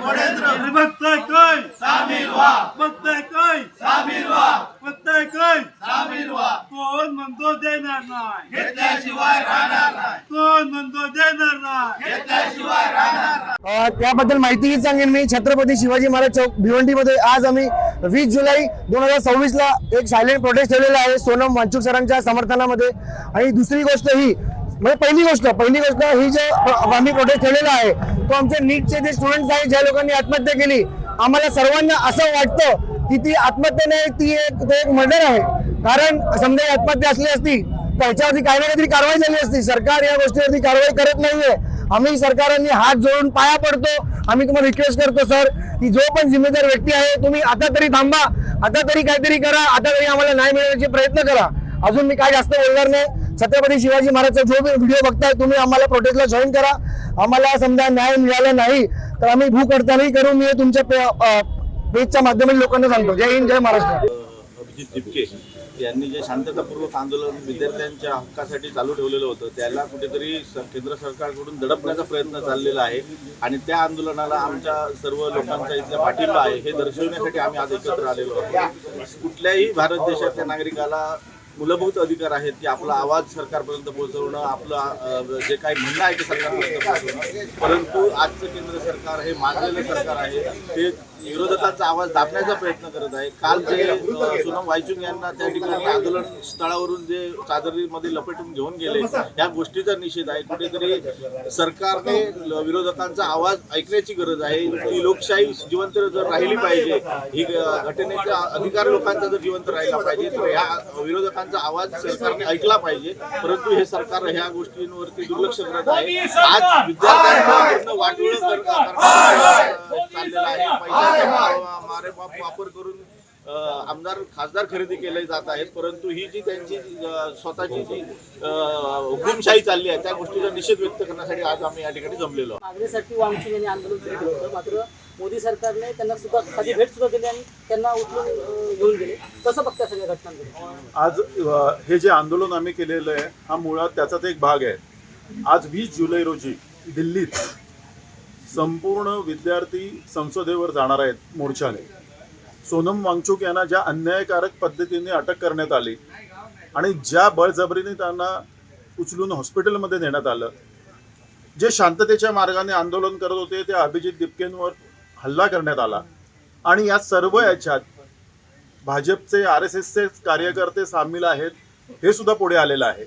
बघताय काय बघताय काय बघताय काय कोण म्हणतो देणार नाही कोण म्हणतो देणार नाही त्याबद्दल माहिती सांगेन मी। छत्रपती शिवाजी महाराज चौक भिवंडीमध्ये आज आम्ही 20 जुलै 2026 ला एक सायलेंट प्रोटेस्ट ठेवलेला आहे सोनम वांगचुक सरांच्या समर्थनामध्ये। आणि दुसरी गोष्ट ही म्हणजे पहिली गोष्ट ही जे आम्ही प्रोटेस्ट ठेवलेला आहे तो आमचे नीटचे जे स्टुडंट्स आहेत ज्या लोकांनी आत्महत्या केली, आम्हाला सर्वांना असं वाटतं की ती आत्महत्या नाही, ती एक मर्डर आहे। कारण समजा आत्महत्या असली असती तर याच्यावरती काही ना काहीतरी कारवाई झाली असती। सरकार या गोष्टीवरती कारवाई करत नाहीये। आम्ही सरकारने हात जोडून पाया पडतो। आम्ही तुम्हाला रिक्वेस्ट करतो सर की जो पण जिम्मेदार व्यक्ती आहे तुम्ही आता तरी थांबा, आता तरी काहीतरी करा, आता तरी आम्हाला न्याय मिळवण्याचे प्रयत्न करा। अजून मी काय जास्त बोलणार नाही। छत्रपती शिवाजी महाराजचा जो व्हिडिओ बघताय तुम्ही आम्हाला प्रोटेस्टला जॉईन करा। आम्हाला समजा न्याय मिळाला नाही तर आम्ही भूक हडतालही करू। मी तुमच्या पेजच्या माध्यमातून लोकांना सांगतो। जय हिंद, जय महाराष्ट्र। अभिजित दिपके यांनी जे शांततापूर्वक आंदोलन विद्यार्थ्यांच्या हक्कासाठी चालू ठेवलेलं होतं त्याला कुठेतरी केंद्र सरकारकडून दडपण्याचा प्रयत्न चाललेला आहे आणि त्या आंदोलनाला आमच्या सर्व लोकांचा इथला पाठिंबा आहे हे दर्शवण्यासाठी आम्ही आज एकत्र आलेलो आहोत। कुठल्याही भारत देशातल्या नागरिकाला मूलभूत अधिकार आहेत की आपला आवाज सरकारपर्यंत पोहोचवणं, आपलं जे काही म्हणणं आहे ते सरकारपर्यंत पोहोचवणं। परंतु आजचं केंद्र सरकार हे मागलेलं सरकार आहे, ते विरोधकांचा आवाज दाबण्याचा प्रयत्न करत आहे। काल जे सोनम वांगचुक यांना त्या ठिकाणी आंदोलन स्थळावरून जे चादरीमध्ये लपेटून घेऊन गेले या गोष्टीचा निषेध आहे। कुठेतरी सरकारने विरोधकांचा आवाज ऐकण्याची गरज आहे। ही लोकशाही जिवंत जर राहिली पाहिजे, ही घटनेचा अधिकार लोकांचा जर जिवंत राहिला पाहिजे तर ह्या विरोधकांचा आवाज सरकारने ऐकला पाहिजे। परंतु हे सरकार ह्या गोष्टींवरती दुर्लक्ष करत आहे। आज विद्यार्थ्यांचा पूर्ण वाटोळ चाललेला आहे। वापर करून आमदार खासदार खरेदी केले जात आहेत, परंतु ही जी त्यांची स्वतःची जी हुकुमशाही चालली आहे त्या गोष्टीचा निषेध व्यक्त करण्यासाठी आज आम्ही या ठिकाणी जमलेलो आहोत। मागणीसाठी वांगचुक यांनी आंदोलन सुरू केलं होतं, मात्र मोदी सरकारने त्यांना सुद्धा साधी भेट सुद्धा दिली आणि त्यांना उचलून घेऊन गेले। कसं बघता सगळ्या घटनांकडे? आज हे जे आंदोलन आम्ही केलेलं आहे हा मुळात त्याचाच एक भाग आहे। आज 20 जुलै रोजी दिल्लीत संपूर्ण विद्यार्थी संसदेवर जाणार आहेत मोर्चाने। सोनम वांगचुक यांना ज्या अन्यायकारक पद्धतीने अटक करण्यात आली आणि ज्या बळजबरीने त्यांना उचलून हॉस्पिटलमध्ये नेण्यात आलं, जे शांततेच्या मार्गाने आंदोलन करत होते त्या अभिजित दिपकेंवर हल्ला करण्यात आला आणि या सर्व याच्यात भाजपचे RSSचे कार्यकर्ते सामील आहेत हे सुद्धा पुढे आलेलं आहे।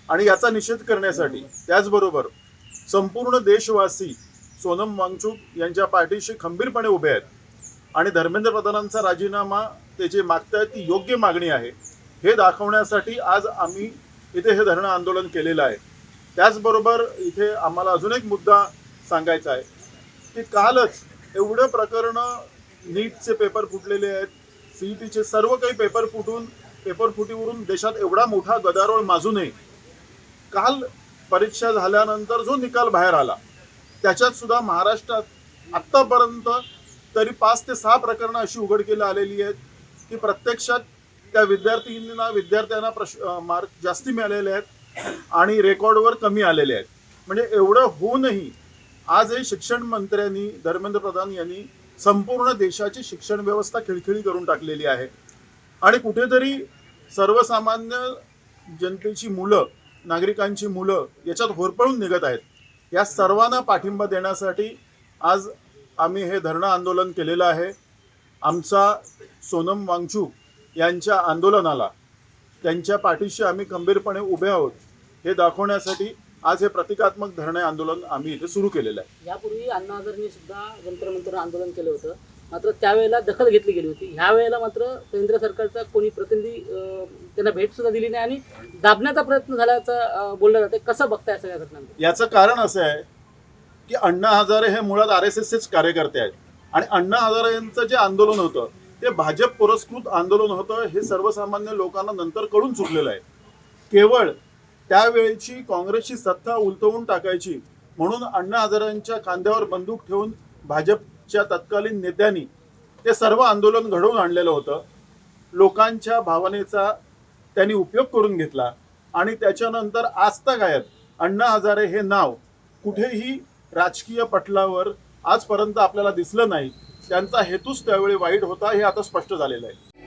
आणि याचा निषेध करण्यासाठी त्याचबरोबर संपूर्ण देशवासी सोनम वांगचुक यांच्या पाठीशी खंबीरपणे उभे आहेत आणि धर्मेंद्र प्रधानांचा राजीनामा ते जे मागतायत ती योग्य मागणी आहे हे दाखवण्यासाठी आज आम्ही इथे हे धरणं आंदोलन केलेलं आहे। त्याचबरोबर इथे आम्हाला अजून एक मुद्दा सांगायचा आहे की कालच एवढं प्रकरणं नीटचे पेपर फुटलेले आहेत, CETचे सर्व काही पेपर फुटीवरून देशात एवढा मोठा गदारोळ माजू नये। काल परीक्षा झाल्यानंतर जो निकाल बाहेर आला त्याच्यात सुद्धा महाराष्ट्रात आत्तापर्यंत तरी 5 ते 6 प्रकरणं अशी उघडकीला आलेली आहेत की प्रत्यक्षात त्या विद्यार्थ्यांना मार्क जास्ती मिळालेले आहेत आणि रेकॉर्डवर कमी आलेले आहेत। म्हणजे एवढं होऊनही आजही शिक्षण मंत्र्यांनी धर्मेंद्र प्रधान यांनी संपूर्ण देशाची शिक्षण व्यवस्था खिळखिळी करून टाकलेली आहे आणि कुठेतरी सर्वसामान्य जनतेची मुलं, नागरिकांची मुलं याच्यात होरपळून निघत आहेत। या सर्वांना पाठिंबा देण्यासाठी आज आम्ही हे धरणं आंदोलन केलेलं आहे। आमचा सोनम वांगचुक यांच्या आंदोलनाला त्यांच्या पाठीशी आम्ही खंबीरपणे उभे आहोत हे दाखवण्यासाठी आज हे प्रतिकात्मक धरणे आंदोलन आम्ही इथे सुरू केलेलं आहे। यापूर्वी अण्णा हजारेंनी सुद्धा जंतर मंतर आंदोलन केलं होतं, मात्र त्यावेळेला दखल घेतली गेली होती। ह्या वेळेला मात्र केंद्र सरकारचा कोणी प्रतिनिधी त्यांना भेट सुद्धा दिली नाही आणि दाबण्याचा प्रयत्न झाल्याचं बोललं जाते। कसं बघताय सगळ्या घटनांना? याचं कारण असं आहे की अण्णा हजारे हे मुळात RSSचेच कार्यकर्ते आहेत आणि अण्णा हजारे यांचं जे आंदोलन होतं ते भाजप पुरस्कृत आंदोलन होतं हे सर्वसामान्य लोकांना नंतर कळून चुकलेलं आहे। केवळ त्यावेळची काँग्रेसची सत्ता उलटवून टाकायची म्हणून अण्णा हजारेंच्या खांद्यावर बंदूक ठेवून भाजपच्या तत्कालीन नेत्यांनी ते सर्व आंदोलन घडवून आणलेलं होतं। लोकांच्या भावनेचा त्यांनी उपयोग करून घेतला आणि त्याच्यानंतर आजतागायत अण्णा हजारे हे नाव कुठेही राजकीय पटलावर आजपर्यंत आपल्याला दिसलं नाही. त्यांचा हेतूच त्यावेळी वाईट होता हे आता स्पष्ट झालेलं आहे.